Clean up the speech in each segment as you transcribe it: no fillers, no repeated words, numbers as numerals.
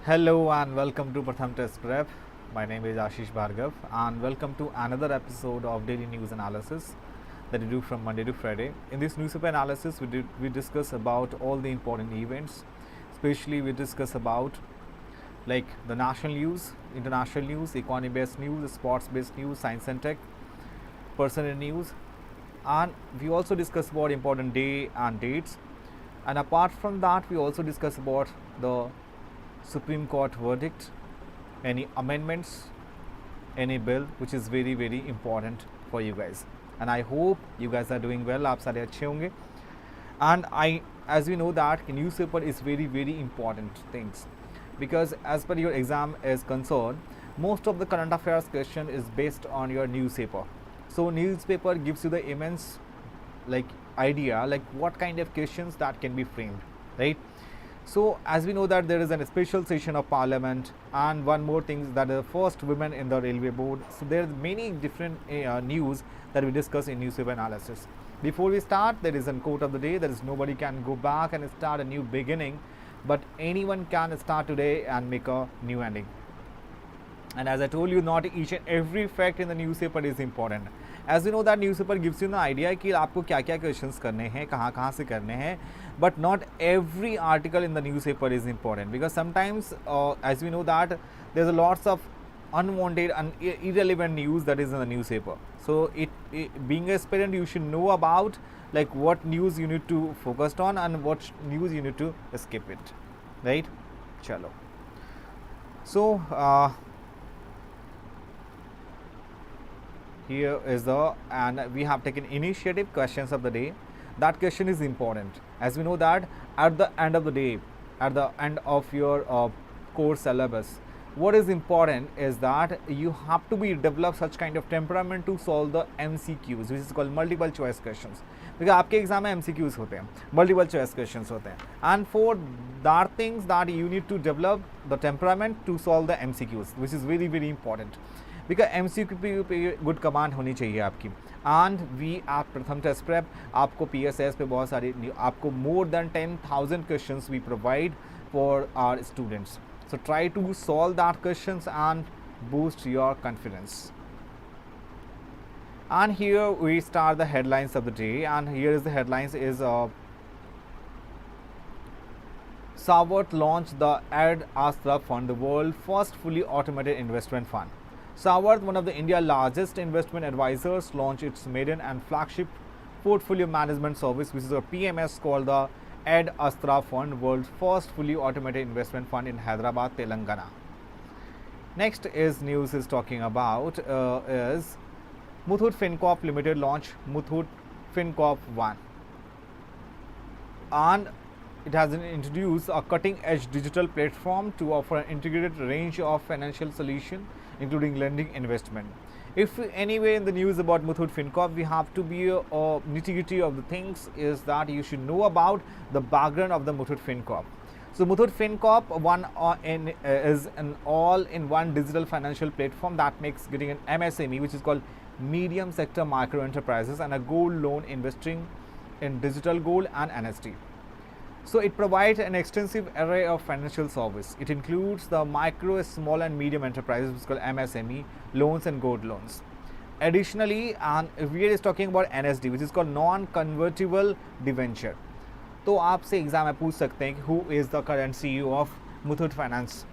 Hello and welcome to PRATHAM Test Prep. My name is Ashish Bhargav and welcome to another episode of Daily News Analysis that we do from Monday to Friday. In this newspaper analysis, we discuss about all the important events. Especially we discuss about like the national news, international news, economy-based news, sports-based news, science and tech, personal news, and we also discuss about important day and dates. And apart from that, we also discuss about the Supreme Court verdict, any amendments, any bill which is very important for you guys. And I hope you guys are doing well. आप सारे अच्छे होंगे. And as we know that newspaper is very important things, because as per your exam is concerned, most of the current affairs question is based on your newspaper. So newspaper gives you the immense like idea like what kind of questions that can be framed, right? So as we know that there is a special session of parliament, and one more thing is that the first women in the railway board. So there are many different news that we discuss in newspaper analysis. Before we start, there is a quote of the day, that is nobody can go back and start a new beginning, but anyone can start today and make a new ending. And as I told you, not each and every fact in the newspaper is important. As you know that newspaper gives you an idea कि आपको क्या क्या questions करने हैं, कहाँ से करने हैं, but not every article in the newspaper is important, because sometimes as we know that there's a lots of unwanted and irrelevant news that is in the newspaper. So being a aspirant, you should know about like what news you need to focus on and what news you need to skip it, right? Chalo. So here is and we have taken initiative questions of the day. That question is important, as we know that at the end of the day, at the end of your course syllabus, what is important is that you have to be develop such kind of temperament to solve the MCQs, which is called multiple choice questions, because आपके exam में MCQs होते हैं, multiple choice questions होते हैं, and for that things that you need to develop the temperament to solve the MCQs, which is very important, because MCQ पे good command होनी चाहिए आपकी. एंड वी एट प्रथम टेस्ट प्रेप आपको PSS पे बहुत सारी आपको more than 10,000 questions we provide for our students. So try to solve that questions and boost your confidence. And here we start the headlines of the day, and here is the headlines is Savart launched the Ad Astra Fund, the world's first fully automated investment fund. Savart, one of the India's largest investment advisors, launched its maiden and flagship portfolio management service, which is a PMS, called the Ad Astra Fund, world's first fully automated investment fund in Hyderabad, Telangana. Next is news is talking about is Muthoot FinCorp Limited launched Muthoot FinCorp 1, and it has introduced a cutting-edge digital platform to offer an integrated range of financial solutions, including lending, investment. If anyway in the news about Muthoot FinCorp, we have to be nitty-gritty of the things is that you should know about the background of the Muthoot FinCorp. So Muthoot FinCorp is an all-in-one digital financial platform that makes getting an MSME, which is called medium sector micro enterprises, and a gold loan investing in digital gold and NFT. So it provides an extensive array of financial service. It includes the micro, small and medium enterprises, which is called MSME, loans and gold loans. Additionally, and we are talking about NSD, which is called non-convertible debenture. तो आपसे exam में पूछ सकते हैं कि who is the current CEO of Muthoot Finance,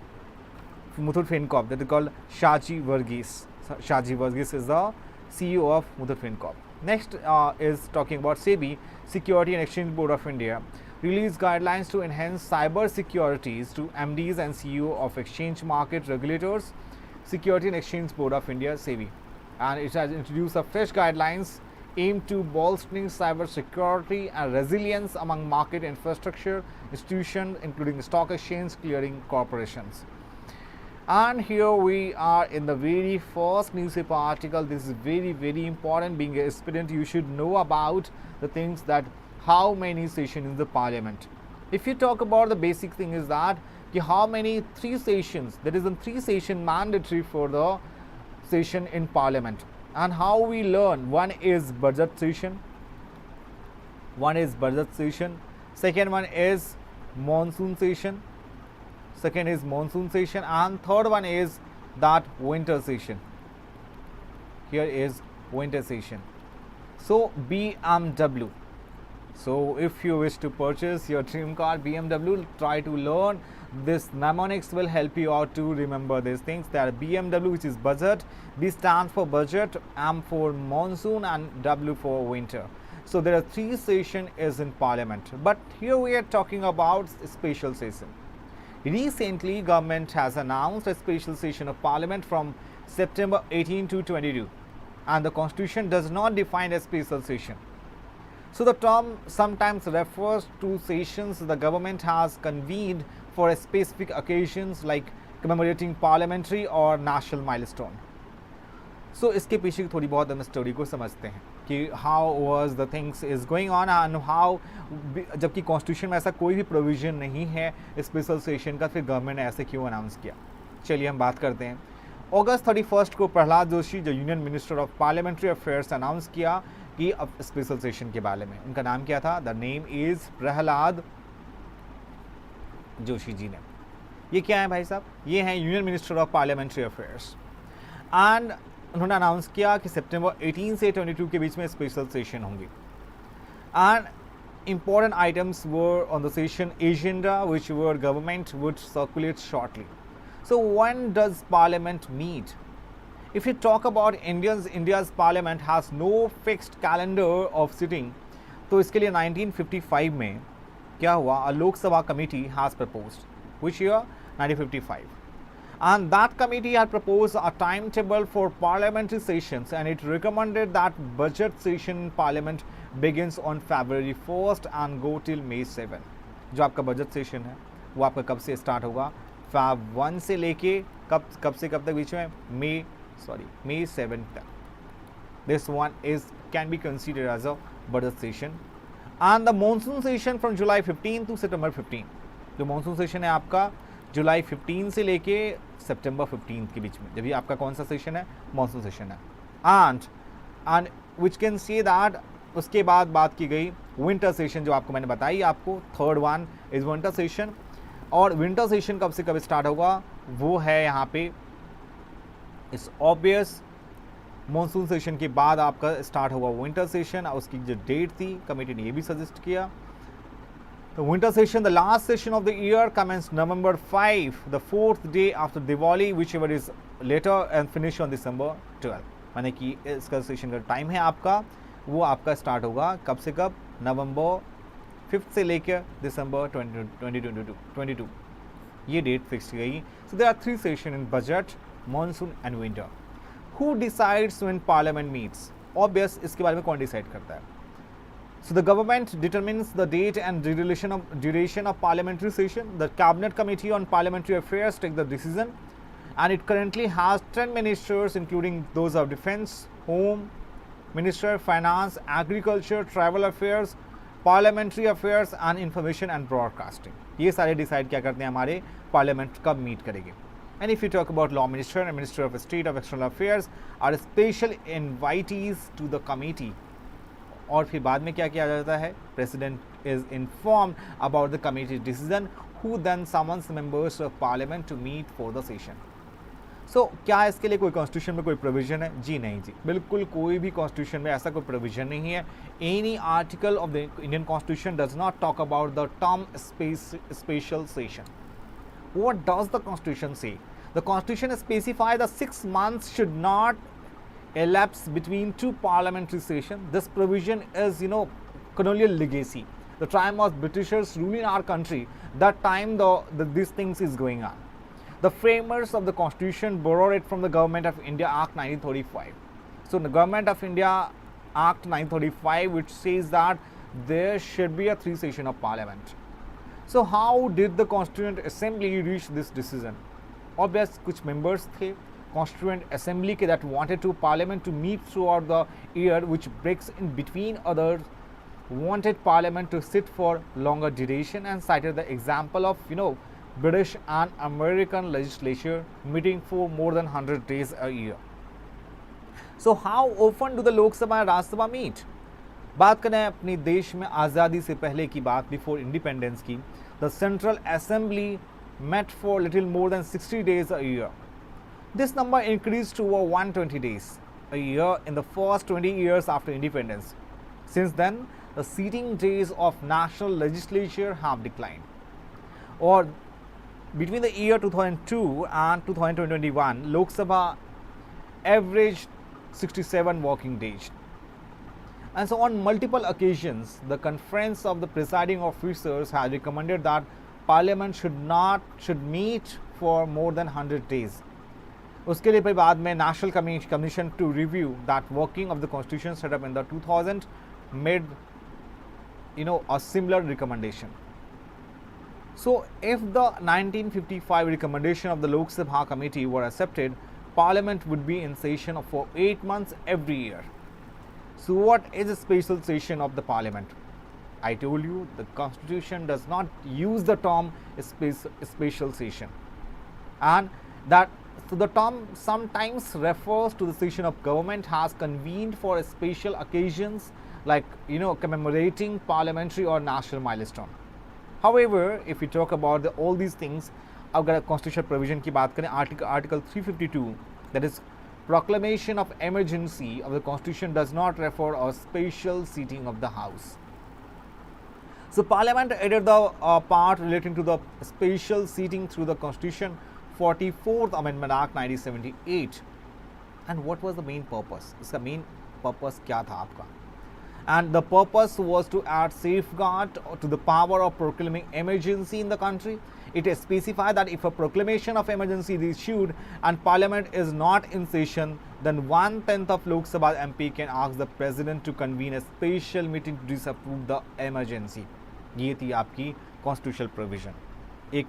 Muthoot FinCorp, that is called Shaji Varghese. Shaji Varghese is the CEO of Muthoot FinCorp. Next is talking about SEBI, Security and Exchange Board of India, released guidelines to enhance cyber securities to MDs and CEO of exchange market regulators, Security and Exchange Board of India, SEBI, and it has introduced a fresh guidelines aimed to bolstering cyber security and resilience among market infrastructure institutions, including stock exchange clearing corporations. And here we are in the very first newspaper article. This is very important. Being a student, you should know about the things that how many sessions in the parliament. If you talk about the basic thing is that how many 3 sessions, there is a 3 session mandatory for the session in parliament, and how we learn. One is budget session, second one is monsoon session, second is monsoon session, and third one is that winter session. Here is winter session. So BMW. So if you wish to purchase your dream car BMW, try to learn this mnemonics will help you out to remember these things. There are BMW, which is budget, B stands for budget, M for monsoon, and W for winter. So there are three sessions is in parliament, but here we are talking about special session. Recently government has announced a special session of parliament from September 18 to 22, and the constitution does not define a special session. So the term sometimes refers to sessions the government has convened for a specific occasions like commemorating parliamentary or national milestone. So इसके पीछे थोड़ी बहुत हम story को समझते हैं कि how was the things is going on and how, जबकि कॉन्स्टिट्यूशन में ऐसा कोई भी प्रोविजन नहीं है स्पेशल सेशन का, फिर गवर्नमेंट ने ऐसे क्यों अनाउंस किया. चलिए हम बात करते हैं. अगस्त 31 को प्रहलाद जोशी जो union minister of parliamentary affairs announce किया कि अब स्पेशल सेशन के बारे में. उनका नाम क्या था? The name is Prahlad Joshi ji ने. ये क्या है भाई साहब? ये हैं union minister of parliamentary affairs, and उन्होंने अनाउंस किया कि सितंबर 18 से 22 के बीच में स्पेशल सेशन होंगी. And important items were on the session agenda which were government would circulate shortly. So when does parliament meet? If you talk about India's parliament has no fixed calendar of sitting, तो इसके लिए 1955 में क्या हुआ? A Lok Sabha committee has proposed. Which year? 1955. And that committee had proposed a timetable for parliamentary sessions, and it recommended that budget session in parliament begins on February 1st and go till May 7. जो आपका budget session है वो आपका कब से start होगा? Feb 1 से लेके कब से कब तक बीच में? May 7 तक. This one can be considered as a budget session. And the monsoon session from July 15 to September 15. जो monsoon session है आपका जुलाई 15 से लेके सितंबर 15 के बीच में, जब ये आपका कौन सा सेशन है? मॉनसून सेशन है. And which can say that उसके बाद बात की गई विंटर सेशन, जो आपको मैंने बताई आपको. Third one is winter session. और विंटर सेशन कब से कब स्टार्ट होगा? वो है यहाँ पे इस ऑब्वियस मॉनसून सेशन के बाद आपका स्टार्ट होगा विंटर सेशन. और उसकी जो डेट थी कमेटी ने ये भी सजेस्ट किया. The winter session, the last session of the year, commenced November 5, the fourth day after Diwali, whichever is later, and finish on December 12. माने कि इसका सेशन का टाइम है आपका, वो आपका स्टार्ट होगा कब से कब? नवंबर 5 से लेकर दिसंबर 2022. ये डेट फिक्स गई. So there are three sessions in budget, monsoon and winter. Who decides when parliament meets? Obvious, इसके बारे में कौन डिसाइड करता है? So the government determines the date and duration of parliamentary session. The cabinet committee on parliamentary affairs take the decision, and it currently has 10 ministers, including those of defense, home minister, finance, agriculture, travel affairs, parliamentary affairs and information and broadcasting. ये सारे decide क्या करते हैं हमारे parliament कब meet करेंगे. And if you talk about law minister and minister of state of external affairs are special invitees to the committee. और फिर बाद में क्या किया जाता है? President is informed about the committee decision, who then summons members of parliament to meet for the session. So क्या इसके लिए कोई कॉन्स्टिट्यूशन में कोई प्रोविजन है? जी नहीं जी, बिल्कुल कोई भी कॉन्स्टिट्यूशन में ऐसा कोई प्रोविजन नहीं है. Any article of the Indian constitution does not talk about the term special session. What does the constitution say? The constitution specify the 6 months should not elapse between two parliamentary sessions. This provision is, colonial legacy. The time of Britishers ruling our country, that time these things is going on. The framers of the constitution borrowed it from the Government of India Act 1935. So the Government of India Act 1935, which says that there should be a 3 session of parliament. So how did the Constituent Assembly reach this decision? Obvious, कुछ members थे Constituent Assembly that wanted to Parliament to meet throughout the year, which breaks in between others, wanted Parliament to sit for longer duration, and cited the example of British and American legislature meeting for more than 100 days a year. So how often do the Lok Sabha and Rajya Sabha meet? बात करें अपने देश में आज़ादी से पहले की बात, बिफोर इंडिपेंडेंस की, the Central Assembly met for little more than 60 days a year. This number increased to over 120 days a year in the first 20 years after independence. Since then, the seating days of national legislature have declined. Or between the year 2002 and 2021, Lok Sabha averaged 67 working days. And so on multiple occasions, the conference of the presiding officers has recommended that Parliament should meet for more than 100 days. उसके लिए फिर बाद में National Commission to review that working of the Constitution set up in the 2000 made a similar recommendation. So if the 1955 recommendation of the Lok Sabha committee were accepted, Parliament would be in session for 8 months every year. So what is a special session of the Parliament? I told you the Constitution does not use the term special session, and that so the term sometimes refers to the session of government has convened for special occasions like commemorating parliamentary or national milestone. However, if we talk about all these things, अगर constitutional provision की बात करें, article 352, that is proclamation of emergency of the Constitution does not refer a special seating of the House. So Parliament added the part relating to the special seating through the Constitution 44th Amendment Act 1978. And what was the main purpose? इसका main purpose क्या था आपका? And the purpose was to add safeguard to the power of proclaiming emergency in the country. It specified that if a proclamation of emergency is issued and Parliament is not in session, then 1/10 of Lok Sabha MP can ask the President to convene a special meeting to disapprove the emergency. ये थी आपकी constitutional provision. एक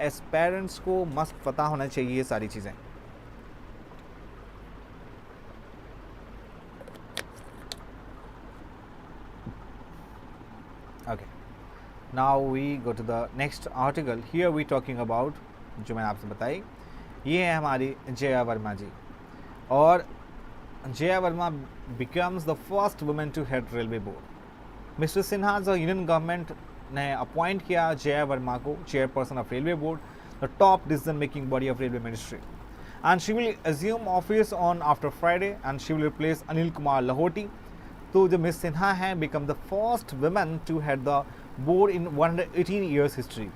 aspirants को must पता होना चाहिए ये सारी चीज़ें. Okay, now we go to the next article. Here we talking about, जो मैंने आपसे बताई, ये है हमारी जया वर्मा जी. और Jaya Verma becomes the first woman to head railway board. Mister Sinha जो यूनियन गवर्नमेंट ने अपॉइंट किया जया वर्मा को chairperson of railway board, the top decision making body of railway ministry, and she will assume office on after Friday and she will replace Anil Kumar Lahoti. तो जो Miss Sinha हैं become the first women to head the board in 118 years history.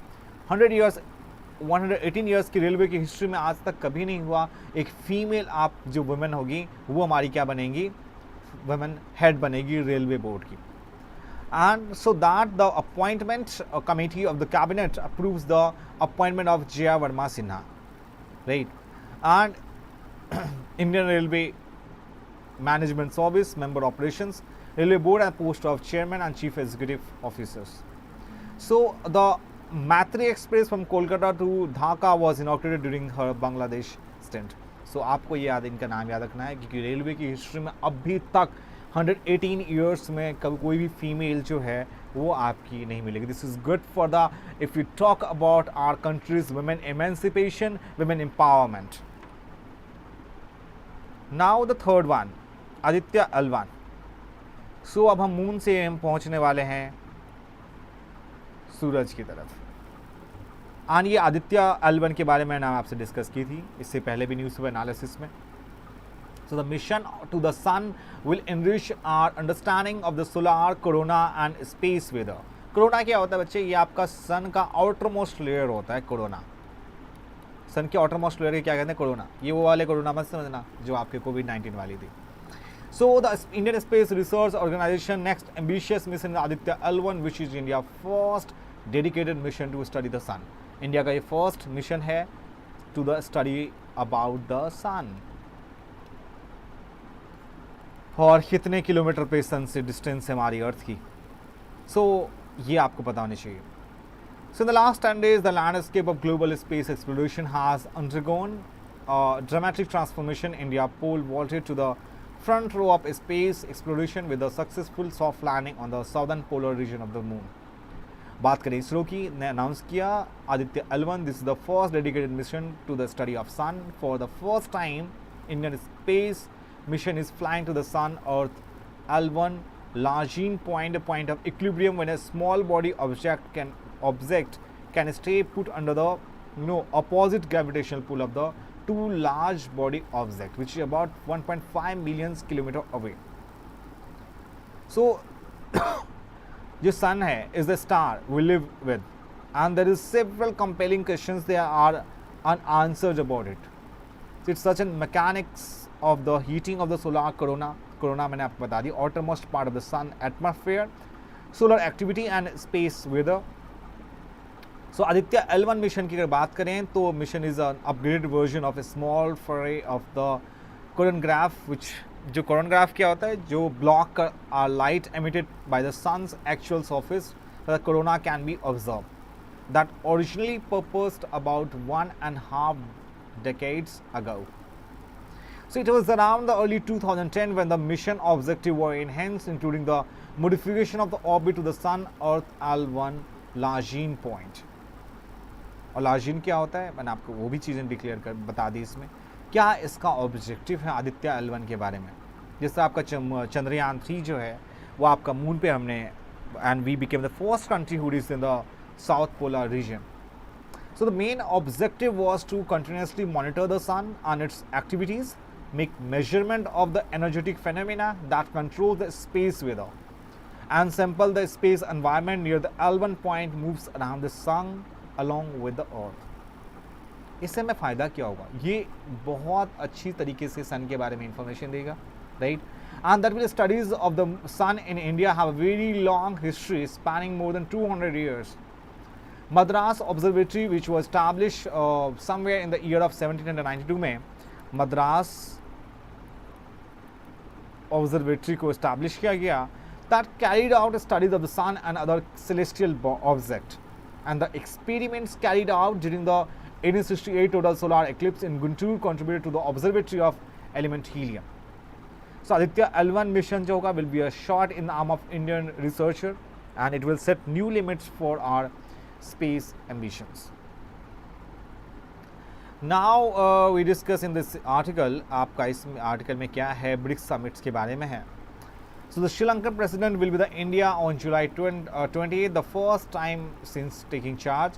118 years की railway की history में आज तक कभी नहीं हुआ एक फीमेल आप जो वुमेन होगी वो हमारी क्या बनेगी, वुमेन हेड बनेगी रेलवे बोर्ड की. And so that the appointment committee of the cabinet approves the appointment of Jaya Verma Sinha, right? And Indian Railway Management Service, Member Operations, Railway Board and post of Chairman and Chief Executive Officers. So the Maitri Express from Kolkata to Dhaka was inaugurated during her Bangladesh stint. So आपको ये याद, इनका नाम याद रखना है क्योंकि railway की हिस्ट्री में अभी तक 118 ईयर्स में कभी कोई भी फीमेल जो है वो आपकी नहीं मिलेगी. This is good for the if you talk about our countries women emancipation, women empowerment. Now the third one, Aditya L one. So अब हम मून से हम पहुंचने वाले हैं सूरज की तरफ. और ये आदित्य अल्वन के बारे में मैंने आपसे डिस्कस की थी इससे पहले भी न्यूज़ पेपर एनालिसिस में. So the mission to the sun will enrich our understanding of the solar, corona and space weather. Corona क्या होता है बच्चे? ये आपका सन का आउटर मोस्ट लेयर होता है कोरोना. सन के आउटर मोस्ट लेयर के क्या कहते हैं? कोरोना. ये वो वाले कोरोना मत समझना जो आपके कोविड-19 वाली थी. So the Indian Space Research Organization next ambitious mission is Aditya L1, which is India's first dedicated mission to study the sun. India का ये फर्स्ट मिशन है to the study about the sun. और कितने kilometre पे सन से distance है हमारी अर्थ की, सो ये आपको पता होनी चाहिए. So in the last 10 days the landscape of global space exploration has undergone dramatic transformation. India pole vaulted to the front row of space exploration with the successful soft landing on the southern polar region of the moon. बात करें इसरो की, ने announce किया Aditya L1. This is the first dedicated mission to the study of sun. For the first time Indian space mission is flying to the sun. Earth L1 Lagrange point, a point of equilibrium when a small body object can stay put under the opposite gravitational pull of the two large body object which is about 1.5 million kilometer away. So जो sun है is the star we live with, and there is several compelling questions there are unanswered about it. So it's such a mechanics of the heating of the solar corona मैंने आपको बता दी, outermost part of the sun atmosphere, solar activity and space weather. So Aditya L1 mission की अगर बात करें तो mission is an upgraded version of a small foray of the coronagraph, which जो coronagraph क्या होता है, जो block light emitted by the sun's actual surface so the corona can be observed. That originally purposed about 1.5 decades ago. So it was around the early 2010 when the mission objective were enhanced, including the modification of the orbit to the Sun Earth L1 Lagrange point. और Lagrange क्या होता है, मैंने आपको वो भी चीज़ें declare कर बता दी इसमें. क्या इसका ऑब्जेक्टिव है आदित्य L1 के बारे में. जैसे आपका चंद्रयान 3 जो है वो आपका मून पे हमने and we became the first country who is in the South Polar region. So the main objective was to continuously monitor the sun and its activities, make measurement of the energetic phenomena that control the space weather, and sample the space environment near the L1 point moves around the sun along with the earth. इससे हमें फ़ायदा क्या होगा, ये बहुत अच्छी तरीके से सन के बारे में इंफॉर्मेशन देगा, right. And that will studies of the sun in India have a very long history spanning more than 200 years. Madras Observatory, which was established somewhere in the year of 1792 में Madras Observatory को establish किया गया, that carried out studies of the sun and other celestial objects, and the experiments carried out during the 1868 total solar eclipse in Guntur contributed to the observatory of element helium. So Aditya L1 mission जो होगा will be a shot in the arm of Indian researcher, and it will set new limits for our space ambitions. Now we discuss in this article, आपका इस article में क्या है, BRICS summits के बारे में है. So the Sri Lankan president will be the India on July 28th, the first time since taking charge.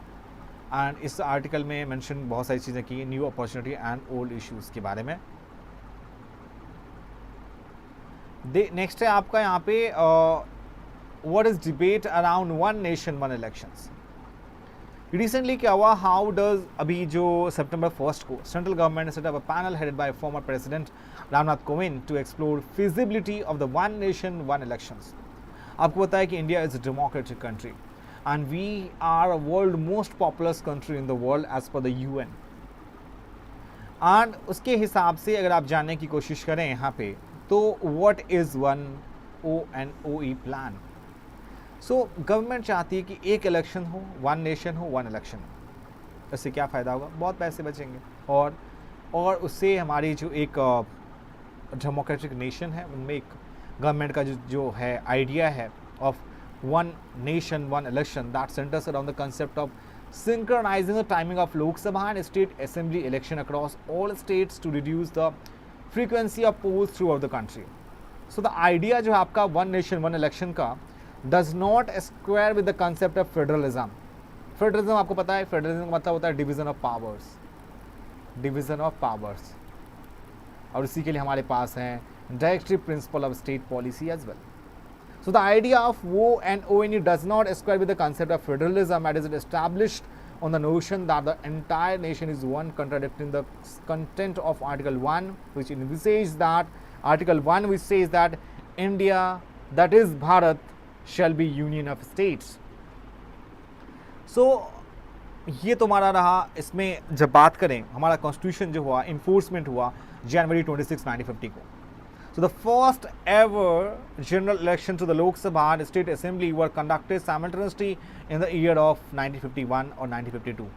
And इस आर्टिकल में मेंशन बहुत सारी चीज़ें की, new opportunity and old issues के बारे में. नेक्स्ट है आपका यहाँ पे what is debate around one nation one elections. Recently क्या हुआ, हाउ डज अभी जो सितंबर 1 को सेंट्रल गवर्नमेंट ने set up a panel headed by former president Ramnath Kovind to explore feasibility of the one nation one elections. आपको पता है कि India is a democratic country and we are a world most populous country in the world as per the UN. एंड उसके हिसाब से अगर आप जानने की कोशिश करें यहाँ पे, तो what is one ONOE plan. So government चाहती है कि एक इलेक्शन हो, वन नेशन हो, वन इलेक्शन हो. इससे क्या फ़ायदा होगा, बहुत पैसे बचेंगे, और उससे हमारी जो एक डेमोक्रेटिक नेशन है उनमें एक गवर्नमेंट का जो है आइडिया है of one nation one election, that centres around the concept of synchronizing the timing of Lok Sabha and state assembly election across all states to reduce the frequency of polls throughout the country. So the idea जो है आपका one nation one election का does not square with the concept of federalism. Federalism आपको पता है, federalism का मतलब होता है division of powers, division of powers. और इसी के लिए हमारे पास है directive principle of state policy as well. So the idea of ONOE does not square with the concept of federalism, as it is established on the notion that the entire nation is one, contradicting the content of Article 1, which envisages that Article 1 which says that India, that is Bharat, shall be union of states. So ये तुम्हारा रहा. इसमें जब बात करें, हमारा constitution जो हुआ इन्फोर्समेंट हुआ जनवरी 26, 1950 को. So the first ever general election to the Lok Sabha and State Assembly were conducted simultaneously in the year of 1951 or 1952.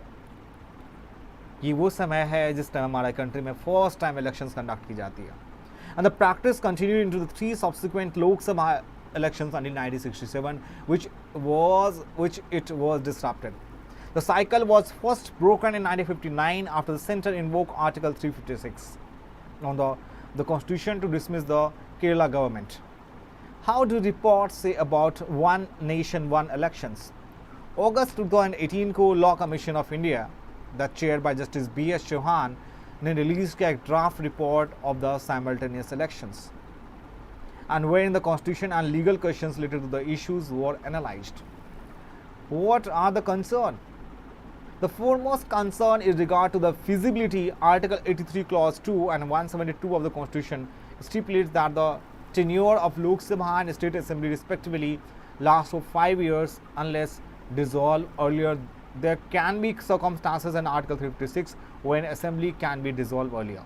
ये वो समय है जिस टाइम हमारा कंट्री में फर्स्ट टाइम इलेक्शंस कंडक्ट की जाती है. And the practice continued into the 3 subsequent Lok Sabha elections until 1967, which it was disrupted. The cycle was first broken in 1959 after the centre invoked Article 356 on the constitution to dismiss the Kerala government. How do reports say about one nation one elections? अगस्त 2018 को law commission of India the chair by justice BS Chauhan ने release किया एक draft report of the simultaneous elections and wherein the constitution and legal questions related to the issues were analyzed. What are the concern? The foremost concern is regard to the feasibility. Article 83 clause 2 and 172 of the constitution stipulates that the tenure of Lok Sabha and State Assembly respectively lasts for 5 years unless dissolved earlier. There can be circumstances in Article 356 when assembly can be dissolved earlier.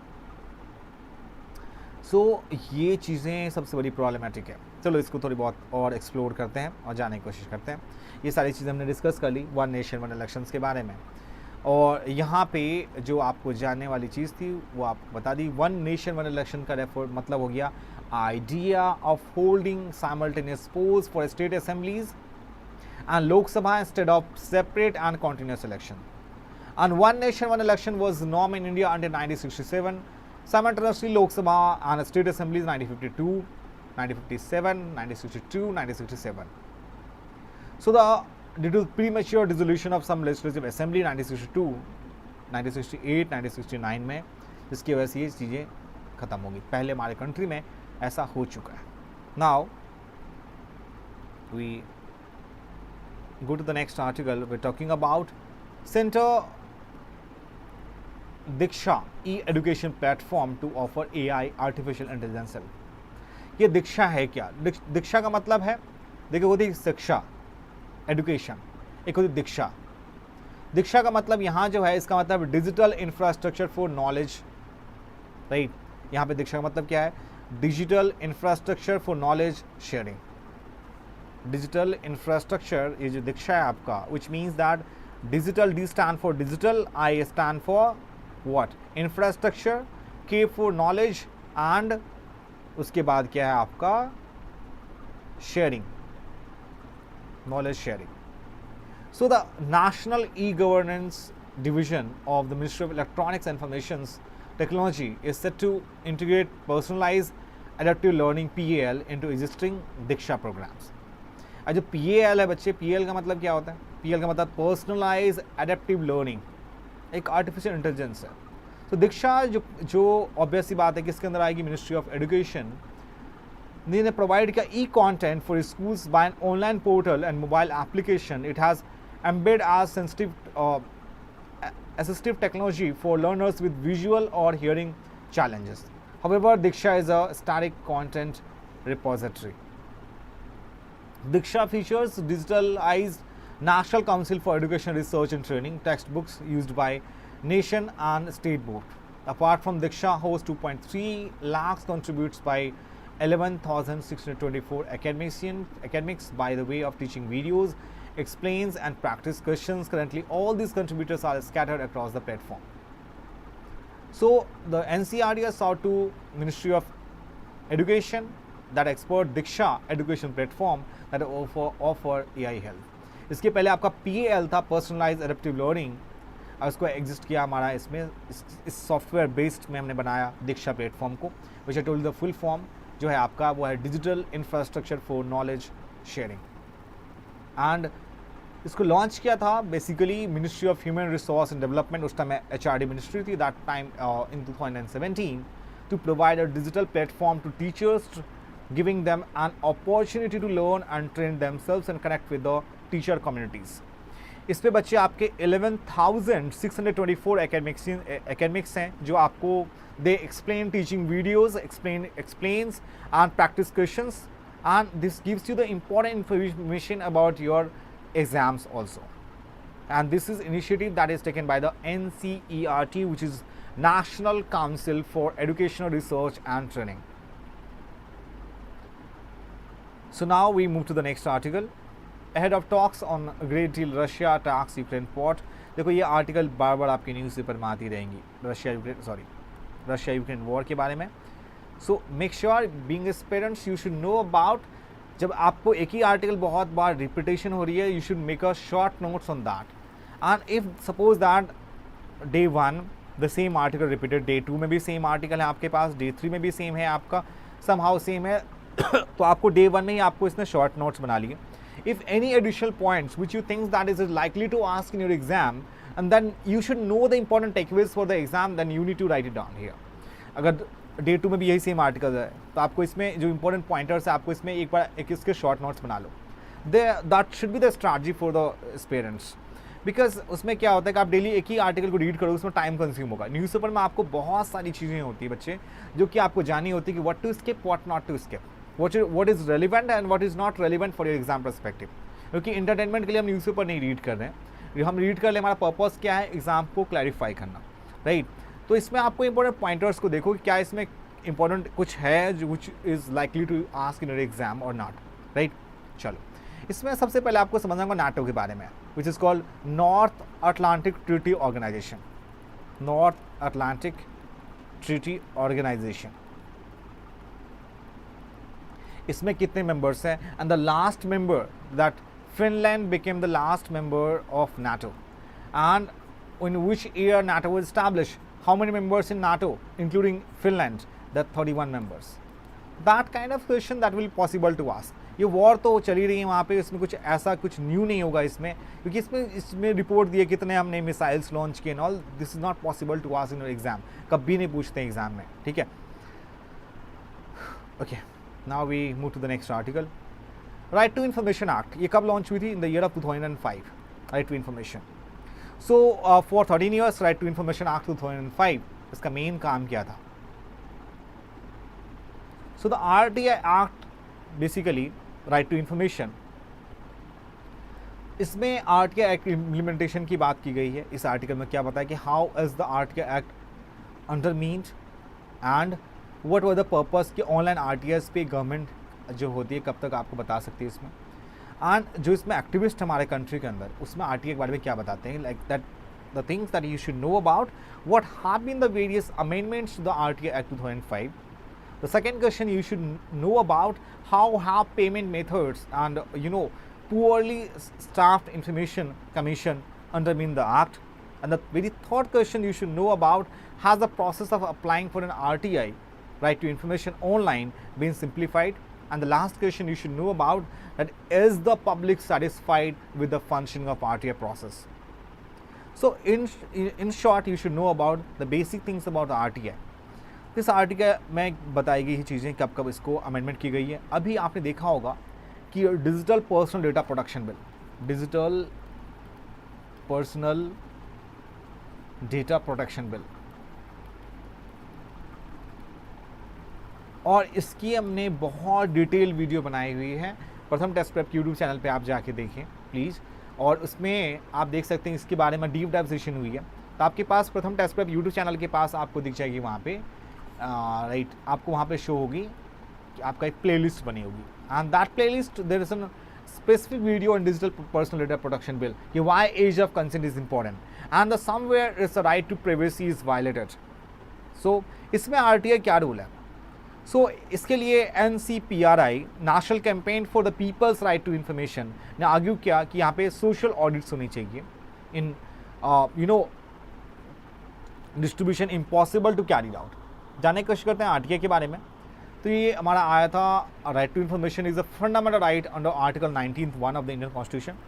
ये चीज़ें सबसे बड़ी problematic है. चलो इसको थोड़ी बहुत और एक्सप्लोर करते हैं और जानने की कोशिश करते हैं. ये सारी चीज़ें हमने डिस्कस कर ली वन नेशन वन इलेक्शंस के बारे में, और यहाँ पे जो आपको जानने वाली चीज़ थी वो आपको बता दी. वन नेशन वन इलेक्शन का रेफर मतलब हो गया idea of holding simultaneous polls for state assemblies and Lok Sabha instead of separate and continuous election. And one nation one election was norm in India under 1967. Simultaneously, Lok Sabha and State Assemblies 1952, 1957, 1962, 1967. So, due to premature dissolution of some legislative assembly 1962, 1968, 1969 में, जिसकी वजह से ये चीज़ें ख़त्म होगी. पहले हमारे कंट्री में ऐसा हो चुका है. Now, we go to the next article. We're talking about Center Diksha e education platform to offer AI artificial intelligence. ये दीक्षा है क्या? दीक्षा का मतलब है, देखिए होती शिक्षा एडुकेशन, एक होती दीक्षा. दीक्षा का मतलब यहाँ जो है इसका मतलब digital infrastructure for knowledge, right. यहाँ पे दीक्षा का मतलब क्या है? Digital infrastructure for knowledge sharing. Digital infrastructure, ये जो दीक्षा है आपका, which means that digital, D stand for digital, I stand for what? Infrastructure, K for knowledge, and उसके बाद क्या है आपका sharing, knowledge sharing. So the National E-Governance Division of the Ministry of Electronics and Information Technology is set to integrate personalized adaptive learning PAL into existing Diksha programs. अब जो PAL है बच्चे, PAL का मतलब क्या होता है? PAL का मतलब पर्सनलाइज एडेप्टिव लर्निंग, एक आर्टिफिशियल इंटेलिजेंस है. तो दीक्षा जो ऑब्वियस सी बात है कि इसके अंदर आएगी. मिनिस्ट्री ऑफ एजुकेशन ने प्रोवाइड किया e content for schools by an online portal and mobile application. It has embed as sensitive assistive technology for learners with visual or hearing challenges. However, Diksha is a static content repository. Diksha features digitalized National Council for Education Research and Training textbooks used by nation and state board. Apart from Diksha hosts 2.3 lakhs contributes by 11,624 academics by the way of teaching videos, explains and practice questions. Currently, all these contributors are scattered across the platform. So, the NCRT has sought to Ministry of Education that expert Diksha education platform that offer AI health. इसके पहले आपका PAL था, personalise adaptive learning, और उसको exist किया हमारा इसमें इस सॉफ्टवेयर बेस्ड में हमने बनाया दीक्षा प्लेटफॉर्म को, which I told the full form जो है आपका वो है digital infrastructure for knowledge sharing. And इसको लॉन्च किया था basically ministry of human resource and development, उस टाइम HRD मिनिस्ट्री थी that time in 2017, to provide a digital platform to teachers, giving them an opportunity to learn and train themselves and connect with the teacher communities. इस पे बच्चे आपके 11,624 academics हैं जो आपको they explain teaching videos, explains and practice questions, and this gives you the important information about your exams also. And this is initiative that is taken by the NCERT, which is National Council for Educational Research and Training. So now we move to the next article. Ahead of talks on a great deal Russia attacks Ukraine port. देखो ये article बार बार आपके newspaper में आती रहेंगी Russia Ukraine war के बारे में. So make sure being as parents you should know about, जब आपको एक ही आर्टिकल बहुत बार रिपीटेशन हो रही है, you should make a short notes on that. And if suppose that day 1 the same article repeated, day 2 में भी सेम आर्टिकल है आपके पास, डे 3 में भी सेम है आपका, समहाउ सेम है, तो आपको डे 1 में ही आपको इसने शॉर्ट नोट्स बना लिए. If any additional points which you think that is likely to ask in your exam, and then you should know the important takeaways for the exam, then you need to write it down here. अगर day 2 में भी यही same article है तो आपको इसमें जो important pointers है आपको इसमें एक बार एक इसके शॉर्ट नोट्स बना लो. That should be the strategy for the parents, because उसमें क्या होता है कि आप डेली एक ही आर्टिकल को रीड करो, उसमें टाइम कंज्यूम होगा. न्यूज़पेपर में आपको बहुत सारी चीज़ें होती है बच्चे जो कि आपको जानी होती है कि what to skip, what not to skip, what is relevant and what is not relevant for your exam perspective. क्योंकि इंटरटेनमेंट के लिए हम न्यूज़पेपर नहीं रीड कर रहे हैं, हम रीड कर ले, हमारा पर्पस क्या है, एग्जाम को क्लैरिफाई करना, राइट. तो इसमें आपको इंपॉर्टेंट पॉइंटर्स को देखो कि क्या इसमें इंपॉर्टेंट कुछ है जो which is likely to ask in your exam और नॉट, राइट. चलो, इसमें सबसे पहले आपको समझना होगा नाटो के बारे में, which is called North Atlantic Treaty Organisation. North Atlantic Treaty Organisation, इसमें कितने मेंबर्स हैं? And the last member that Finland became the last member of NATO. And in which year NATO was established? How many members in NATO, including Finland? That 31 members. That kind of question that will possible to ask. ये war तो चली रही है वहाँ पे, इसमें कुछ ऐसा कुछ न्यू नहीं होगा इसमें, क्योंकि इसमें रिपोर्ट दिए कितने हमने मिसाइल्स लॉन्च किए, all this is not possible to ask in your exam. कभी नहीं पूछते एग्जाम में, ठीक है. Okay, now we move to the next article. Right to information act, ये कब लॉन्च हुई थी? In the year of 2005. Right to information. So for 13 years right to information act 2005, इसका मेन काम क्या था? So the RTI act basically right to information, इसमें RTI act implementation की बात की गई है. इस आर्टिकल में क्या बताया कि how is the RTI act undermined and what were the purpose कि ऑनलाइन RTIs पे गवर्नमेंट जो होती है कब तक आपको बता सकती है इसमें. एंड जो इसमें एक्टिविस्ट हमारे कंट्री के अंदर उसमें RTI के बारे में क्या बताते हैं, like that the things that you should know about what have been the various amendments to the RTI act 2005. The second question, you should know about how have payment methods and poorly staffed information commission undermine the act. And the very third question you should know about, has the process of applying for an RTI, right to information online, been simplified? And the last question you should know about, that is the public satisfied with the functioning of RTI process? So in short, you should know about the basic things about the RTI. इस article में बताई गई चीज़ें कब कब इसको amendment की गई है. अभी आपने देखा होगा कि digital personal data protection bill, digital personal data protection bill, और इसकी हमने बहुत डिटेल वीडियो बनाई हुई है. प्रथम टेस्ट प्रेप यूट्यूब चैनल पे आप जाके देखें प्लीज़, और उसमें आप देख सकते हैं इसके बारे में डीप डाइव सेशन हुई है. तो आपके पास प्रथम टेस्ट प्रेप यूट्यूब चैनल के पास आपको दिख जाएगी वहाँ पे, राइट, आपको वहाँ पे शो होगी कि आपका एक प्लेलिस्ट बनी होगी. And that playlist there is an specific video on digital personal data protection bill, कि why age of consent is important and the somewhere is the right to privacy is violated. So इसमें RTI क्या rule है? सो इसके लिए NCPRI, national campaign for the people's right to information, ने argue किया कि यहाँ पे सोशल ऑडिट्स होनी चाहिए in distribution impossible to carry out. जानने की कोशिश करते हैं RTI के बारे में. तो ये हमारा आया था, right to information is a fundamental right under article 19(1) of the Indian constitution.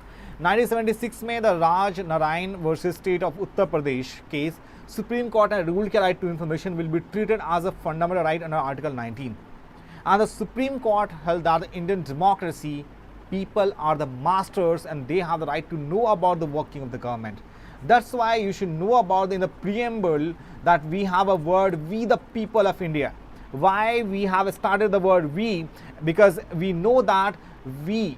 1976 में the Raj Narayan versus state of Uttar Pradesh case, supreme court ने रूल के right to information will be treated as a fundamental right under article 19. And the supreme court held that the Indian democracy people are the masters and they have the right to know about the working of the government. That's why you should know about in the preamble that we have a word, we the people of India. Why we have started the word we? Because we know that we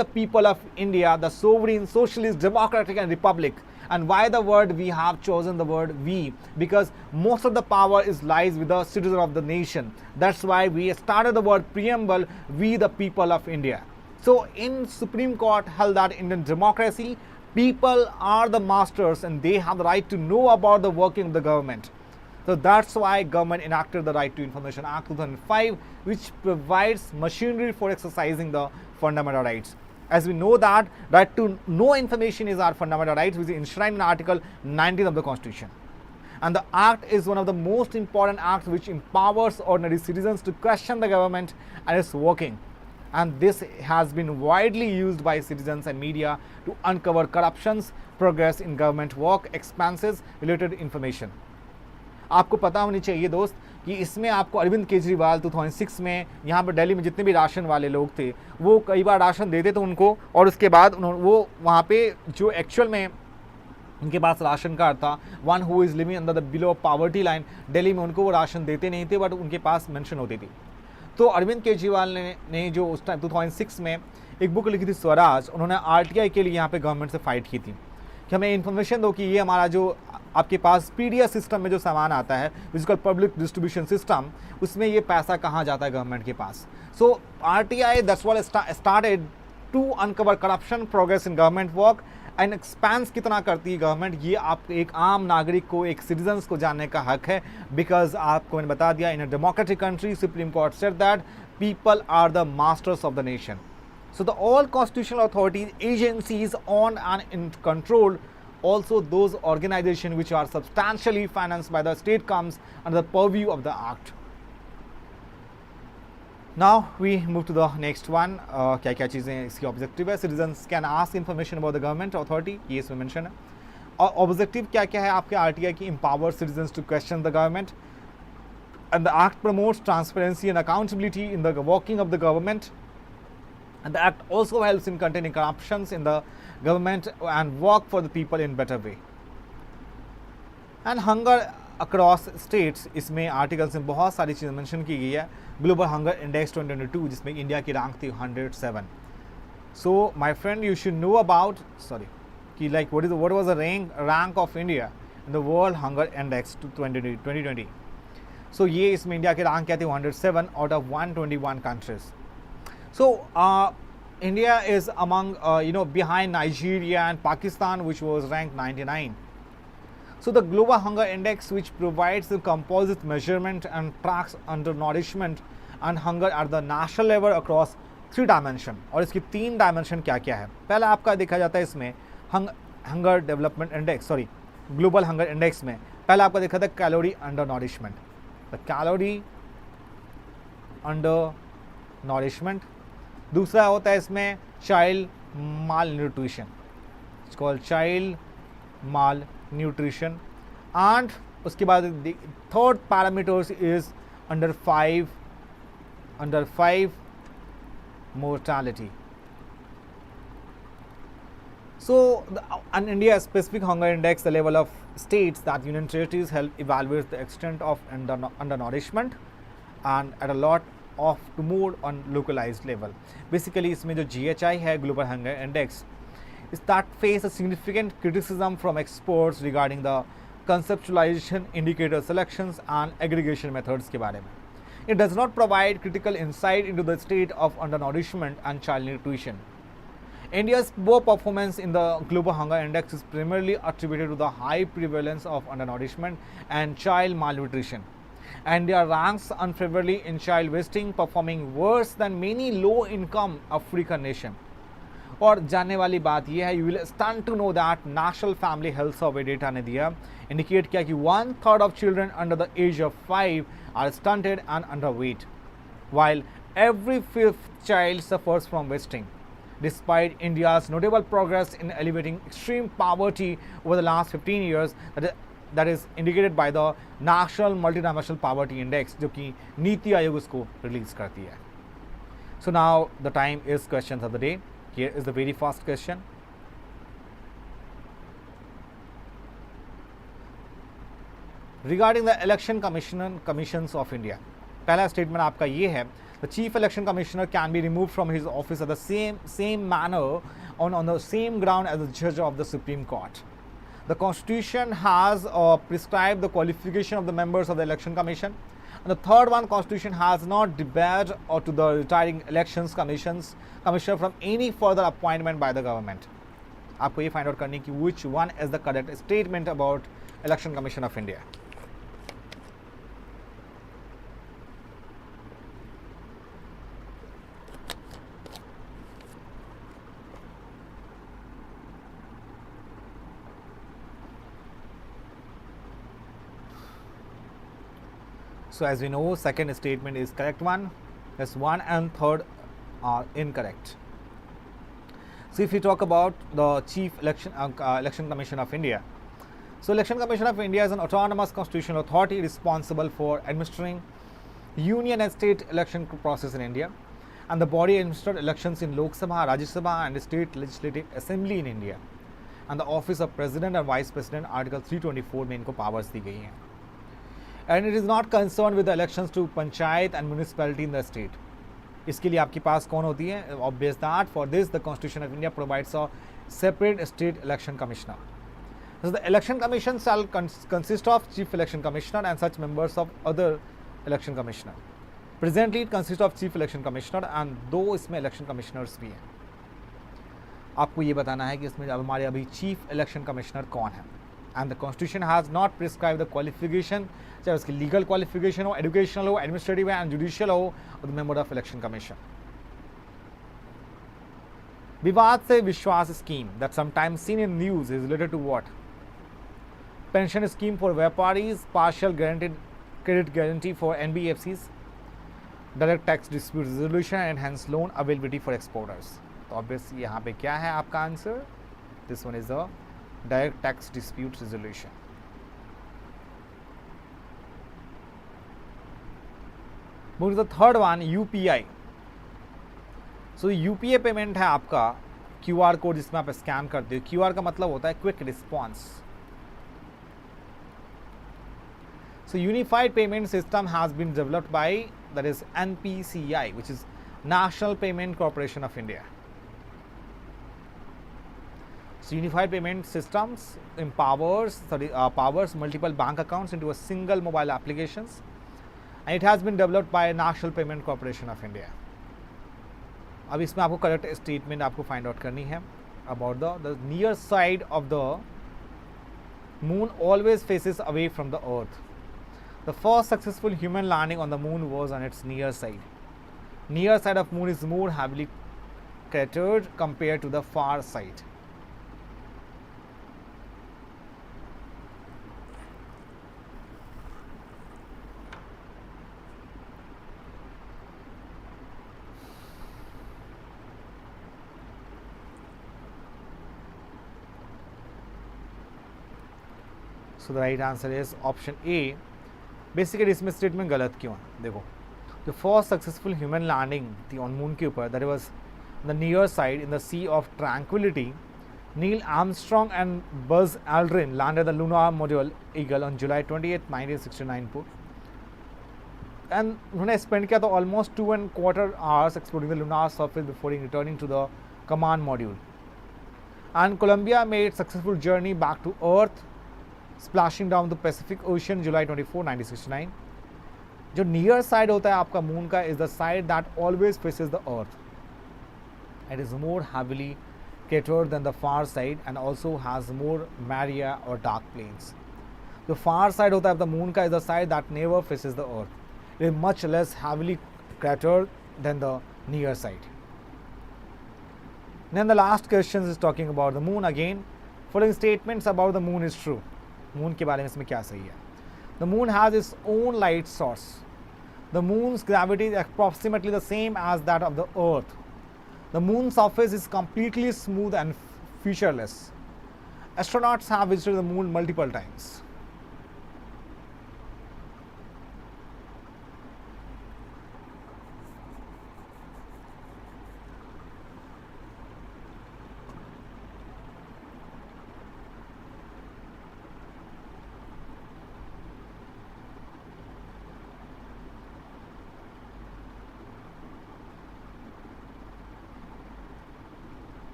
the people of India, the sovereign, socialist, democratic and republic. And why the word we have chosen the word we? Because most of the power lies with the citizen of the nation. That's why we started the word preamble, we the people of India. So in Supreme Court held that Indian democracy, people are the masters and they have the right to know about the working of the government. So that's why government enacted the Right to Information Act 2005, which provides machinery for exercising the fundamental rights. As we know that right to know information is our fundamental rights, which is enshrined in Article 19 of the Constitution. And the act is one of the most important acts which empowers ordinary citizens to question the government and its working. and this has been widely used by citizens and media to uncover corruptions, progress in government work, expenses, related information. आपको पता होनी चाहिए दोस्त कि इसमें आपको अरविंद केजरीवाल 2006 में यहाँ पर दिल्ली में जितने भी राशन वाले लोग थे वो कई बार राशन देते थे उनको, और उसके बाद वो वहाँ पे जो एक्चुअल में उनके पास राशन कार्ड था, one who is living under the below poverty line, Delhi में उनको वो राशन देते नहीं थे बट उनके पास मेंशन होती थी। तो अरविंद केजरीवाल ने जो उस टाइम 2006 में एक बुक लिखी थी स्वराज, उन्होंने आरटीआई के लिए यहाँ पे गवर्नमेंट से फाइट की थी कि हमें इन्फॉर्मेशन दो कि ये हमारा जो आपके पास पीडीएस सिस्टम में जो सामान आता है फिजिकल पब्लिक डिस्ट्रीब्यूशन सिस्टम, उसमें ये पैसा कहाँ जाता है गवर्नमेंट के पास। So RTI that's what started to uncover corruption, progress in government work and expense कितना करती है गवर्नमेंट, ये आप एक आम नागरिक को, एक सिटीजन्स को जानने का हक है। बिकॉज आपको मैंने बता दिया, in a democratic country supreme court said that people are the masters of the nation. So the all constitutional authorities, agencies on and in control, also those organizations which are substantially financed by the state comes under the purview of the act. Now we move to the next one. क्या क्या चीज़ें इसकी objective है? Citizens can ask information about the government authority, ये इसमें mention है। और objective क्या क्या है आपके आरटीआई की? Empower citizens to question the government, and the act promotes transparency and accountability in the working of the government. And the act also helps in containing corruptions in the government and work for the people in better way. And hunger across states, इसमें articles में बहुत सारी चीज़ें mention की गई है। Global hunger index 2022 जिसमें India की रैंक थी 107. So my friend, you should know about कि like what was the rank of India in the World Hunger Index to 2020. So ये इसमें इंडिया की रैंक क्या थी? 107 out of 121 countries. So India is among behind Nigeria and Pakistan, which was ranked 99. So the Global Hunger Index, which provides the composite measurement and tracks undernourishment and hunger at the national level across 3 dimension. और इसकी 3 dimension क्या क्या है? पहला आपका देखा जाता है इसमें Hunger Development Index, Global Hunger Index में पहला आपका देखा था calorie undernourishment. The calorie undernourishment. दूसरा होता है इसमें child mall nutrition, it's called child mall nutrition. And उसके बाद third parameters is under 5 mortality. So an India specific hunger index, the level of states that Union Territories help evaluate the extent of undernourishment and at a lot of to more on localized level. Basically इसमें जो GHI है Global Hunger Index, is that face a significant criticism from experts regarding the conceptualization, indicator selections and aggregation methods के बारे में. It does not provide critical insight into the state of undernourishment and child nutrition. India's poor performance in the Global Hunger Index is primarily attributed to the high prevalence of undernourishment and child malnutrition. India ranks unfavorably in child wasting, performing worse than many low-income African nations. और जानने वाली बात यह है, you will stand to know that National Family Health Survey data ने दिया indicate किया कि 1/3 of children under the age of 5 are stunted and underweight, while every 5th child suffers from wasting. Despite India's notable progress in alleviating extreme poverty over the last 15 years, that is indicated by the National Multidimensional Poverty Index, जो कि नीति आयोग उसको release करती है. So now the time is questions of the day. Here is the very first question. Regarding the election commissions of India, पहला statement आपका ये है, the chief election commissioner can be removed from his office at the same manner on the same ground as the judge of the Supreme Court. The Constitution has prescribed the qualification of the members of the election commission. And the third one, Constitution has not debarred or to the retiring elections commissioner from any further appointment by the government. आपको ये find out करनी कि which one is the correct statement about Election Commission of India. So as we know, second statement is correct one. That's 1 and 3rd are incorrect. So if we talk about the Chief Election Commission of India, so Election Commission of India is an autonomous constitutional authority responsible for administering union and state election process in India, and the body administered elections in Lok Sabha, Rajya Sabha and State Legislative Assembly in India, and the office of President and Vice President, Article 324 में इनको powers दी गई हैं. And it is not concerned with the elections to panchayat and municipality in the state. इसके लिए आपके पास कौन होती है? Obvious that for this the Constitution of India provides a separate state election commissioner. So the election commission shall consist of chief election commissioner and such members of other election commissioner. Presently it consists of chief election commissioner and दो इसमें election commissioners भी हैं. आपको ये बताना है कि इसमें हमारे अभी chief election commissioner कौन है. And the Constitution has not prescribed the qualification, चाहे उसकी legal qualification हो, educational हो, administrative and judicial हो, or the member of election commission. विवाद से विश्वास scheme that sometimes seen in news is related to what? Pension scheme for व्यापारीज, partial guaranteed credit guarantee for NBFCs, direct tax dispute resolution and hence loan availability for exporters. तो obviously यहाँ पे क्या है आपका answer? This one is the direct tax dispute resolution. Moving to the third one, UPI. So UPI payment है आपका QR code जिसमें आप स्कैन करते हो. QR का मतलब होता है quick response. So unified payment system has been developed by, that is NPCI, which is National Payment Corporation of India. So unified payment systems powers multiple bank accounts into a single mobile applications, and it has been developed by National Payment Corporation of India. अब इसमें आपको correct statement आपको find out करनी है about the near side of the moon always faces away from the earth. The first successful human landing on the moon was on its near side. Near side of moon is more heavily cratered compared to the far side. So the right answer is option A. Basically इसमें statement गलत क्यों है? देखो, the first successful human landing थी on moon के ऊपर, that was the near side in the sea of tranquility. Neil Armstrong and Buzz Aldrin landed the lunar module Eagle on July 28, 1969 को, and उन्होंने spend किया था almost 2.25 hours exploring the lunar surface before returning to the command module. And Columbia made successful journey back to earth, splashing down the Pacific Ocean July 24, 1969. जो near side होता है आपका moon का is the side that always faces the earth. It is more heavily cratered than the far side and also has more maria or dark plains. जो far side होता है आपका moon का is the side that never faces the earth. It is much less heavily cratered than the near side. Then the last question is talking about the moon again. Following statements about the moon is true. Moon के बारे में इसमें क्या सही है? The moon has its own light source. The moon's gravity is approximately the same as that of the earth. The moon's surface is completely smooth and featureless. Astronauts have visited the moon multiple times.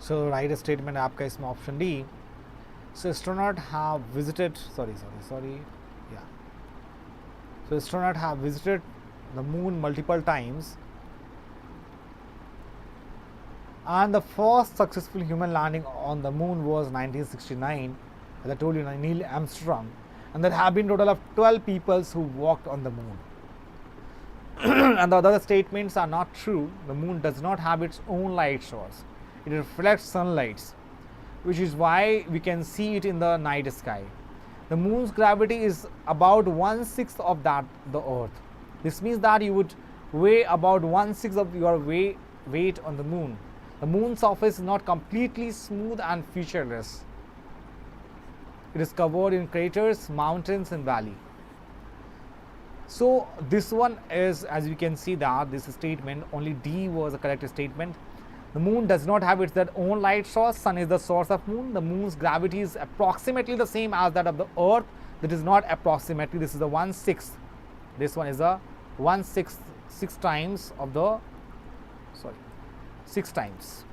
So right statement आपका इसमें option D. So astronaut have visited So astronaut have visited the moon multiple times, and the first successful human landing on the moon was 1969, as I told you, Neil Armstrong, and there have been total of 12 people who walked on the moon. And the other statements are not true. The moon does not have its own light source. It reflects sunlight, which is why we can see it in the night sky. The moon's gravity is about 1/6 of that the earth. This means that you would weigh about 1/6 of your weight on the moon. The moon's surface is not completely smooth and featureless. It is covered in craters, mountains and valley. So this one is, as you can see, that this statement, only D was a correct statement. The moon does not have its own light source. Sun is the source of moon. The moon's gravity is approximately the same as that of the earth. That is not approximately, this is the 1/6. This one is a 1/6 times of the, 6 times.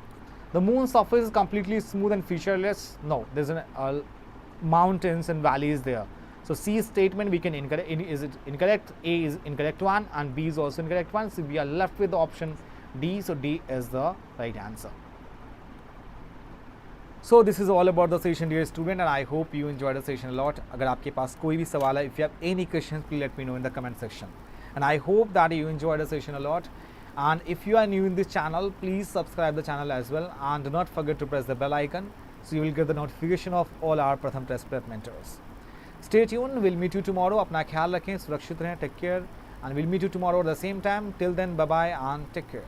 The moon's surface is completely smooth and featureless. No, there's mountains and valleys there. So C statement we can incorrect. Is it incorrect? A is incorrect one and B is also incorrect one. So we are left with the option D. So D is the right answer. So this is all about the session, dear student, and I hope you enjoyed the session a lot. अगर आपके पास कोई भी सवाल है, if you have any questions, please let me know in the comment section. And I hope that you enjoyed the session a lot. And if you are new in this channel, please subscribe the channel as well, and do not forget to press the bell icon so you will get the notification of all our Pratham Test Prep mentors. Stay tuned. We'll meet you tomorrow. अपना ख्याल रखें, सुरक्षित रहें, take care, and we'll meet you tomorrow at the same time. Till then, bye bye and take care.